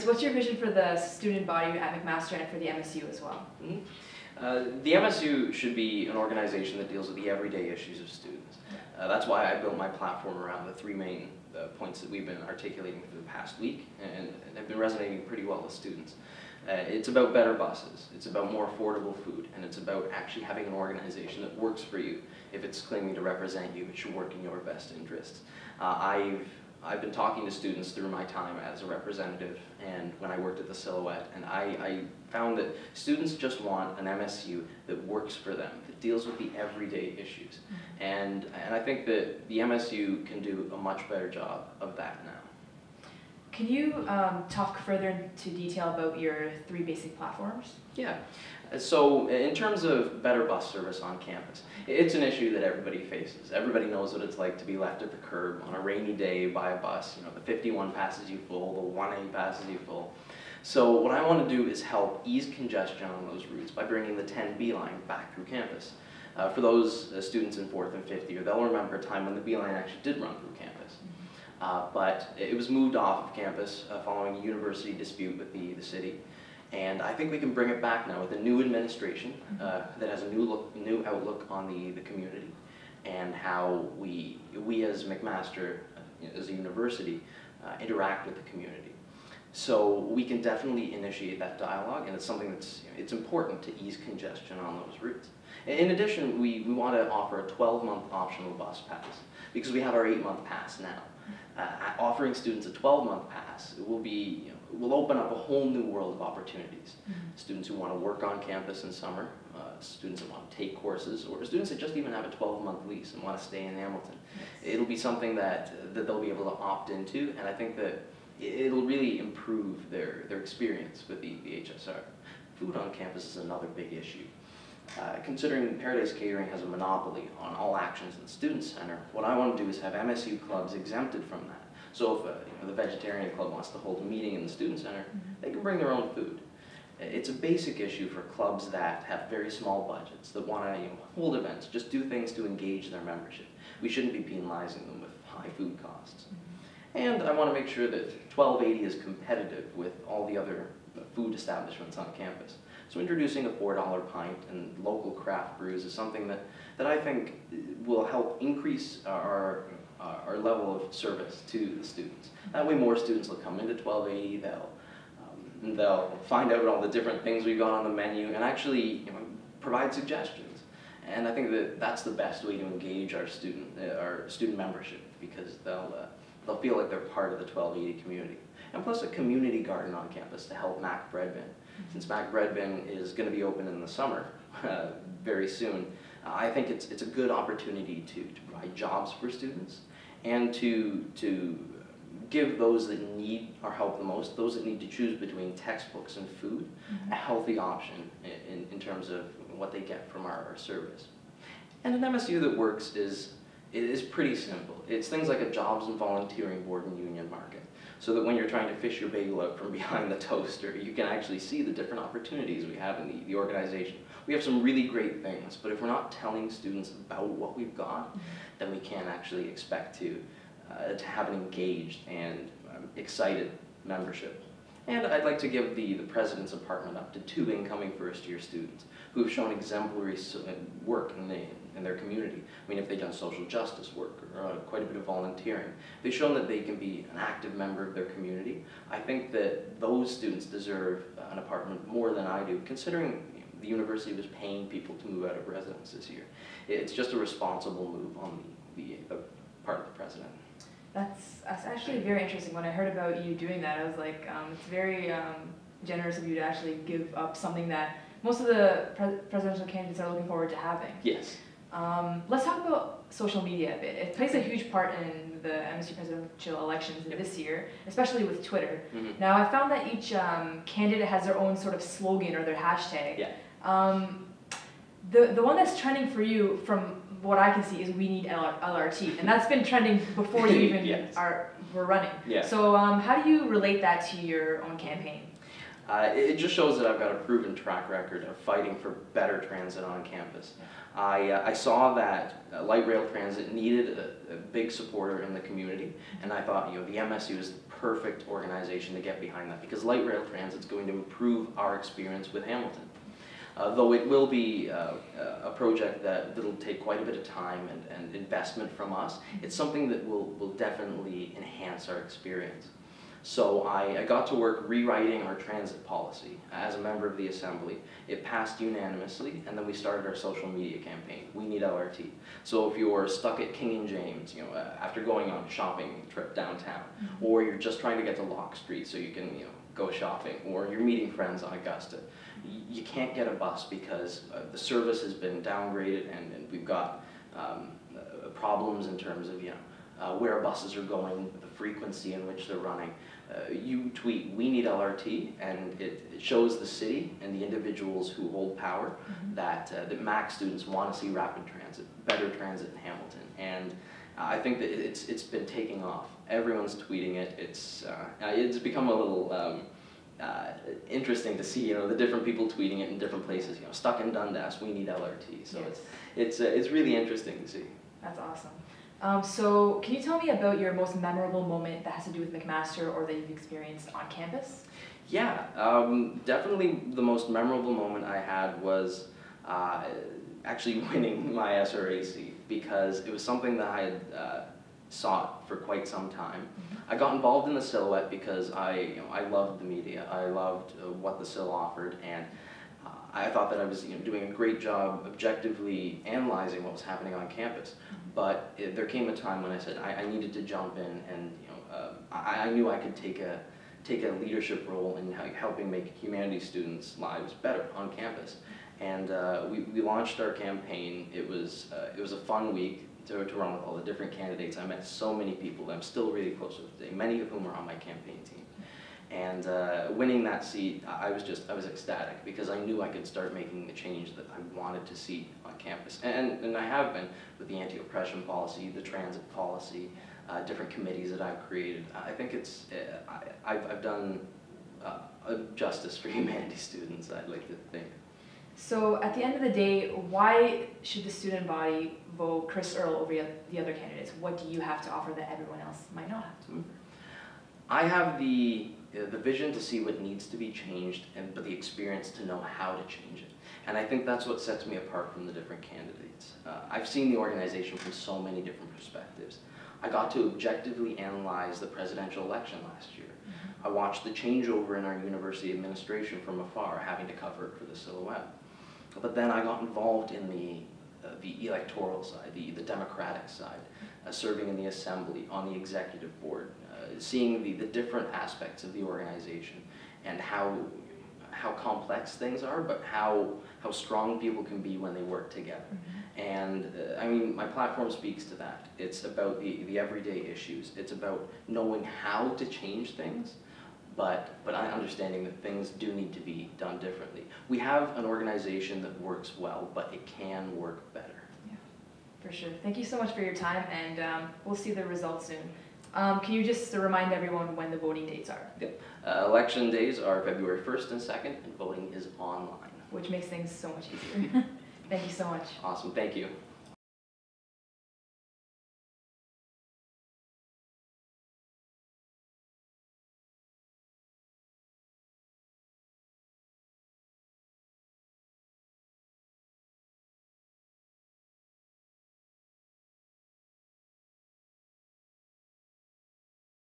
Kyorkis, what's your vision for the student body at McMaster and for the MSU as well? The MSU should be an organization that deals with the everyday issues of students. That's why I built my platform around the three main points that we've been articulating for the past week and have been resonating pretty well with students. It's about better buses, it's about more affordable food, and it's about actually having an organization that works for you. If it's claiming to represent you, it should work in your best interests. I've been talking to students through my time as a representative and when I worked at the Silhouette, and I found that students just want an MSU that works for them, that deals with the everyday issues. And I think that the MSU can do a much better job of that now. Can you talk further into detail about your three basic platforms? Yeah. So in terms of better bus service on campus, it's an issue that everybody faces. Everybody knows what it's like to be left at the curb on a rainy day by a bus. You know, the 51 passes you full, the 1A passes you full. So what I want to do is help ease congestion on those routes by bringing the 10B line back through campus. For those students in 4th and 5th year, they'll remember a time when the B line actually did run through campus. But it was moved off of campus following a university dispute with the city. And I think we can bring it back now with a new administration that has a new outlook on the community and how we as McMaster, as a university, interact with the community. So we can definitely initiate that dialogue, and it's something that's it's important to ease congestion on those routes. In addition, we want to offer a 12-month optional bus pass because we have our 8-month pass now. Offering students a 12-month pass will open up a whole new world of opportunities. Students who want to work on campus in summer, students that want to take courses, or students that just even have a 12-month lease and want to stay in Hamilton. It'll be something that they'll be able to opt into, and I think that it'll really improve their experience with the HSR. Food on campus is another big issue. Considering Paradise Catering has a monopoly on all actions in the Student Center, what I want to do is have MSU clubs exempted from that. So if the Vegetarian Club wants to hold a meeting in the Student Center, they can bring their own food. It's a basic issue for clubs that have very small budgets, that want to hold events, just do things to engage their membership. We shouldn't be penalizing them with high food costs. And I want to make sure that 1280 is competitive with all the other food establishments on campus. So introducing a $4 pint and local craft brews is something that I think will help increase our level of service to the students. That way more students will come into 1280, they'll find out all the different things we've got on the menu and actually provide suggestions. And I think that that's the best way to engage our student membership, because they'll feel like they're part of the 1280 community. And plus a community garden on campus to help Mac Bread Bin. Since Mac Bread Bin is going to be open in the summer very soon, I think it's a good opportunity to provide jobs for students and to give those that need our help the most, those that need to choose between textbooks and food, a healthy option in terms of what they get from our service. And an MSU that works is pretty simple. It's things like a jobs and volunteering board and union market, so that when you're trying to fish your bagel out from behind the toaster, you can actually see the different opportunities we have in the organization. We have some really great things, but if we're not telling students about what we've got, then we can't actually expect to have an engaged and excited membership. And I'd like to give the President's Apartment up to 2 incoming first-year students who have shown exemplary work in their community. I mean, if they've done social justice work or quite a bit of volunteering, they've shown that they can be an active member of their community. I think that those students deserve an apartment more than I do, considering the university was paying people to move out of residence this year. It's just a responsible move on the part of the President. That's actually very interesting. When I heard about you doing that, I was like, it's very generous of you to actually give up something that most of the presidential candidates are looking forward to having. Yes. Let's talk about social media a bit. It plays a huge part in the MSU presidential elections this year, especially with Twitter. Now, I found that each candidate has their own sort of slogan or their hashtag. Yeah. The one that's trending for you, from what I can see, is "We Need LRT," and that's been trending before you even were running. Yeah. So how do you relate that to your own campaign? It just shows that I've got a proven track record of fighting for better transit on campus. I saw that light rail transit needed a big supporter in the community, and I thought, you know, the MSU is the perfect organization to get behind that, because light rail transit is going to improve our experience with Hamilton. Though it will be a project that'll take quite a bit of time and investment from us, it's something that will definitely enhance our experience. So I got to work rewriting our transit policy as a member of the Assembly. It passed unanimously, and then we started our social media campaign, We Need LRT. So if you're stuck at King and James, you know, after going on a shopping trip downtown, or you're just trying to get to Locke Street so you can, you know, go shopping, or you're meeting friends on Augusta, you can't get a bus because the service has been downgraded, and we've got problems in terms of, you know, where buses are going, the frequency in which they're running. You tweet, We Need LRT, and it shows the city and the individuals who hold power that MAC students want to see rapid transit, better transit in Hamilton. And I think that it's been taking off. Everyone's tweeting it. It's become a little interesting to see, you know, the different people tweeting it in different places. You know, stuck in Dundas, We Need LRT. So yes. It's really interesting to see. That's awesome. So can you tell me about your most memorable moment that has to do with McMaster or that you've experienced on campus? Yeah, definitely the most memorable moment I had was actually winning my SRAC, because it was something that I had sought for quite some time. I got involved in the Silhouette because I loved the media. I loved what the Sill offered, and I thought that I was, you know, doing a great job objectively analyzing what was happening on campus. But there came a time when I said I needed to jump in, and, you know, I knew I could take a leadership role in helping make humanities students' lives better on campus. And we launched our campaign. It was a fun week to run with all the different candidates. I met so many people that I'm still really close with today, many of whom are on my campaign team. And winning that seat, I was ecstatic, because I knew I could start making the change that I wanted to see on campus. And I have been with the anti-oppression policy, the transit policy, different committees that I've created. I think I've done justice for humanities students, I'd like to think. So at the end of the day, why should the student body vote Chris Earl over the other candidates? What do you have to offer that everyone else might not have? I have the vision to see what needs to be changed, but the experience to know how to change it. And I think that's what sets me apart from the different candidates. I've seen the organization from so many different perspectives. I got to objectively analyze the presidential election last year. I watched the changeover in our university administration from afar, having to cover it for the Silhouette. But then I got involved in the electoral side, the democratic side, serving in the assembly, on the executive board, seeing the different aspects of the organization and how complex things are, but how strong people can be when they work together. And I mean, my platform speaks to that. It's about the everyday issues. It's about knowing how to change things, but understanding that things do need to be done differently. We have an organization that works well, but it can work better. Yeah, for sure. Thank you so much for your time, and we'll see the results soon. Can you just remind everyone when the voting dates are? Yep. Election days are February 1st and 2nd, and voting is online. Which makes things so much easier. Thank you so much. Awesome. Thank you.